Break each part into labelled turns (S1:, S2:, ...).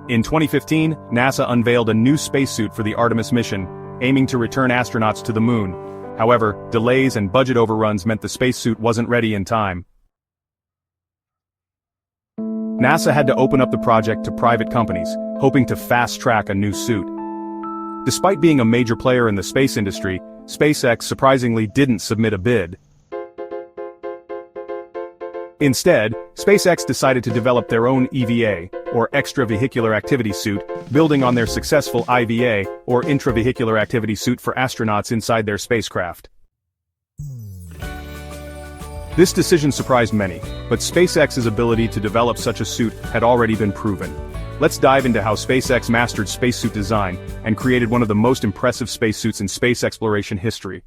S1: In 2015, NASA unveiled a new spacesuit for the Artemis mission, aiming to return astronauts to the moon. However, delays and budget overruns meant the spacesuit wasn't ready in time. NASA had to open up the project to private companies, hoping to fast-track a new suit. Despite being a major player in the space industry, SpaceX surprisingly didn't submit a bid. Instead, SpaceX decided to develop their own EVA, or extravehicular activity suit, building on their successful IVA, or intravehicular activity suit for astronauts inside their spacecraft. This decision surprised many, but SpaceX's ability to develop such a suit had already been proven. Let's dive into how SpaceX mastered spacesuit design and created one of the most impressive spacesuits in space exploration history.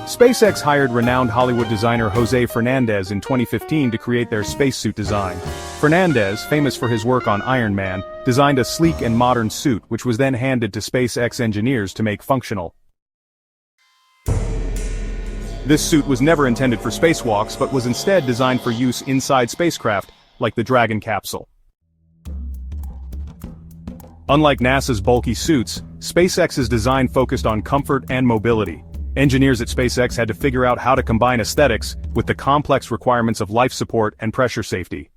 S1: SpaceX hired renowned Hollywood designer Jose Fernandez in 2015 to create their spacesuit design. Fernandez, famous for his work on Iron Man, designed a sleek and modern suit which was then handed to SpaceX engineers to make functional. This suit was never intended for spacewalks but was instead designed for use inside spacecraft, like the Dragon capsule. Unlike NASA's bulky suits, SpaceX's design focused on comfort and mobility. Engineers at SpaceX had to figure out how to combine aesthetics with the complex requirements of life support and pressure safety.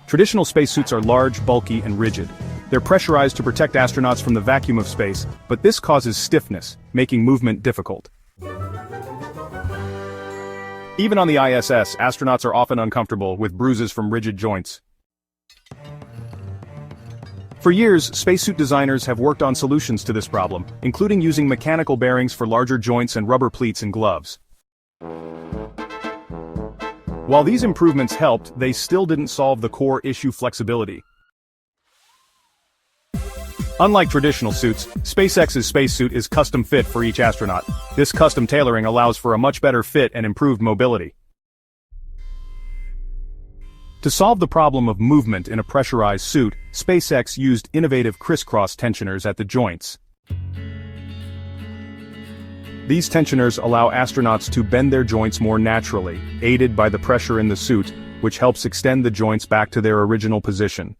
S1: Traditional spacesuits are large, bulky, and rigid. They're pressurized to protect astronauts from the vacuum of space, but this causes stiffness, making movement difficult. Even on the ISS, astronauts are often uncomfortable with bruises from rigid joints. For years, spacesuit designers have worked on solutions to this problem, including using mechanical bearings for larger joints and rubber pleats in gloves. While these improvements helped, they still didn't solve the core issue: flexibility. Unlike traditional suits, SpaceX's spacesuit is custom-fit for each astronaut. This custom tailoring allows for a much better fit and improved mobility. To solve the problem of movement in a pressurized suit, SpaceX used innovative crisscross tensioners at the joints. These tensioners allow astronauts to bend their joints more naturally, aided by the pressure in the suit, which helps extend the joints back to their original position.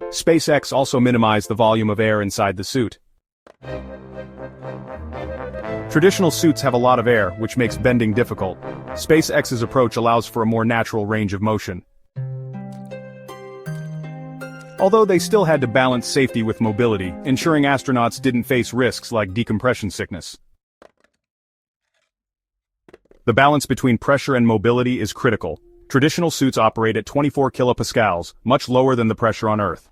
S1: SpaceX also minimized the volume of air inside the suit. Traditional suits have a lot of air, which makes bending difficult. SpaceX's approach allows for a more natural range of motion. Although they still had to balance safety with mobility, ensuring astronauts didn't face risks like decompression sickness. The balance between pressure and mobility is critical. Traditional suits operate at 24 kilopascals, much lower than the pressure on Earth.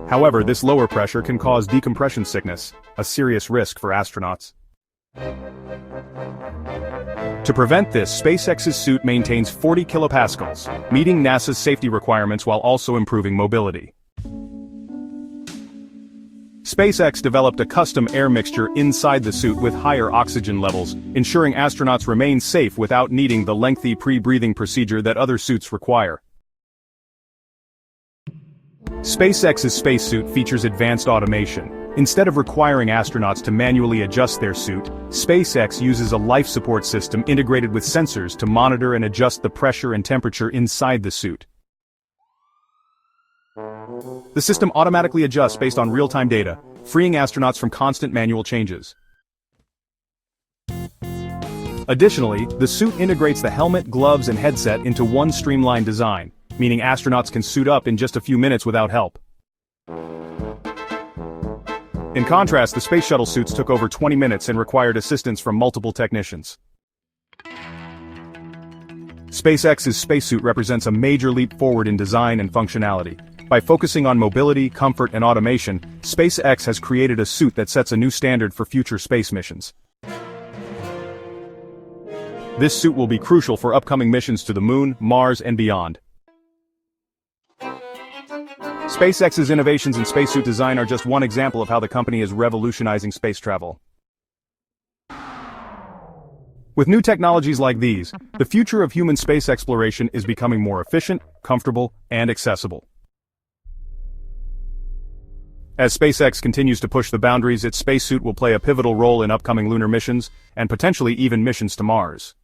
S1: However, this lower pressure can cause decompression sickness, a serious risk for astronauts. To prevent this, SpaceX's suit maintains 40 kilopascals, meeting NASA's safety requirements while also improving mobility. SpaceX developed a custom air mixture inside the suit with higher oxygen levels, ensuring astronauts remain safe without needing the lengthy pre-breathing procedure that other suits require. SpaceX's spacesuit features advanced automation. Instead of requiring astronauts to manually adjust their suit, SpaceX uses a life support system integrated with sensors to monitor and adjust the pressure and temperature inside the suit. The system automatically adjusts based on real-time data, freeing astronauts from constant manual changes. Additionally, the suit integrates the helmet, gloves, and headset into one streamlined design, meaning astronauts can suit up in just a few minutes without help. In contrast, the Space Shuttle suits took over 20 minutes and required assistance from multiple technicians. SpaceX's spacesuit represents a major leap forward in design and functionality. By focusing on mobility, comfort, and automation, SpaceX has created a suit that sets a new standard for future space missions. This suit will be crucial for upcoming missions to the Moon, Mars, and beyond. SpaceX's innovations in spacesuit design are just one example of how the company is revolutionizing space travel. With new technologies like these, the future of human space exploration is becoming more efficient, comfortable, and accessible. As SpaceX continues to push the boundaries, its spacesuit will play a pivotal role in upcoming lunar missions, and potentially even missions to Mars.